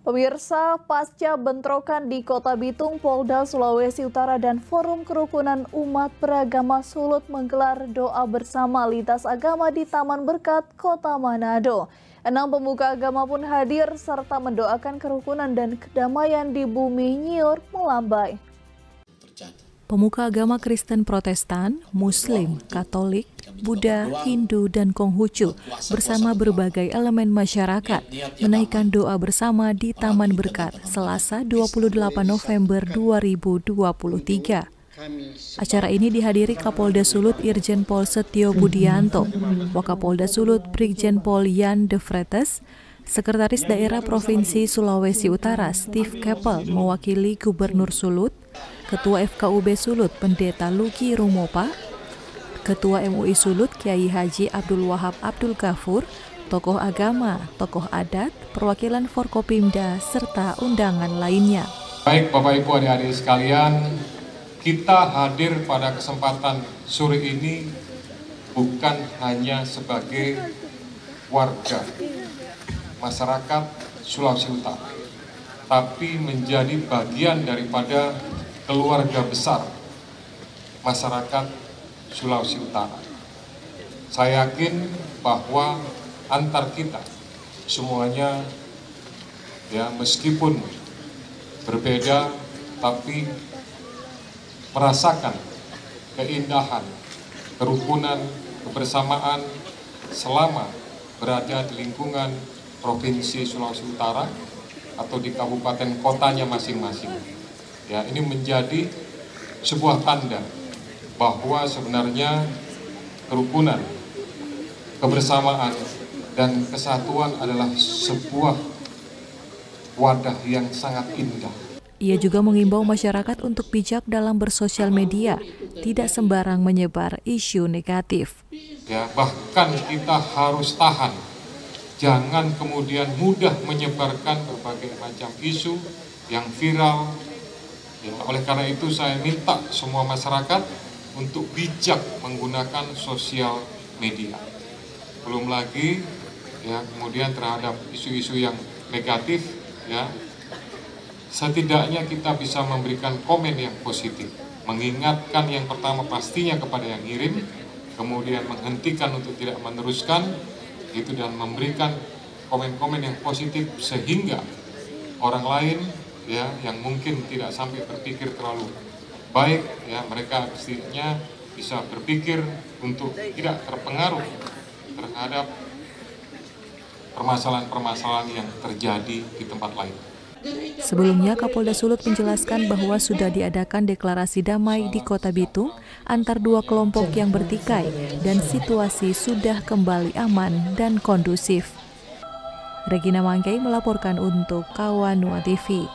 Pemirsa, pasca bentrokan di Kota Bitung, Polda Sulawesi Utara dan Forum Kerukunan Umat Beragama Sulut menggelar doa bersama lintas agama di Taman Berkat, Kota Manado. 6 pemuka agama pun hadir serta mendoakan kerukunan dan kedamaian di bumi Nyiur melambai. Pemuka agama Kristen Protestan, Muslim, Katolik, Buddha, Hindu, dan Konghucu bersama berbagai elemen masyarakat menaikkan doa bersama di Taman Berkat Selasa 28 November 2023. Acara ini dihadiri Kapolda Sulut Irjen Pol Setio Budianto, Wakapolda Sulut Brigjen Pol Jan de Vretes, Sekretaris Daerah Provinsi Sulawesi Utara Steve Keppel mewakili Gubernur Sulut, Ketua FKUB Sulut Pendeta Luki Rumopa, Ketua MUI Sulut Kiai Haji Abdul Wahab Abdul Ghafur, tokoh agama, tokoh adat, perwakilan Forkopimda, serta undangan lainnya. Baik Bapak Ibu adik-adik sekalian, kita hadir pada kesempatan sore ini bukan hanya sebagai warga masyarakat Sulawesi Utara, tapi menjadi bagian daripada keluarga besar masyarakat Sulawesi Utara. Saya yakin bahwa antar kita semuanya ya meskipun berbeda tapi merasakan keindahan, kerukunan, kebersamaan selama berada di lingkungan Provinsi Sulawesi Utara atau di kabupaten kotanya masing-masing. Ya, ini menjadi sebuah tanda bahwa sebenarnya kerukunan, kebersamaan, dan kesatuan adalah sebuah wadah yang sangat indah. Ia juga mengimbau masyarakat untuk bijak dalam bersosial media, tidak sembarang menyebar isu negatif. Ya, bahkan kita harus tahan, jangan kemudian mudah menyebarkan berbagai macam isu yang viral. Ya, oleh karena itu saya minta semua masyarakat untuk bijak menggunakan sosial media. Belum lagi ya kemudian terhadap isu-isu yang negatif ya. Setidaknya kita bisa memberikan komen yang positif, mengingatkan yang pertama pastinya kepada yang ngirim, kemudian menghentikan untuk tidak meneruskan itu dan memberikan komen-komen yang positif sehingga orang lain ya yang mungkin tidak sampai berpikir terlalu baik ya mereka pastinya bisa berpikir untuk tidak terpengaruh terhadap permasalahan-permasalahan yang terjadi di tempat lain. Sebelumnya, Kapolda Sulut menjelaskan bahwa sudah diadakan deklarasi damai di Kota Bitung antar dua kelompok yang bertikai dan situasi sudah kembali aman dan kondusif. Regina Mangkei melaporkan untuk Kawanua TV.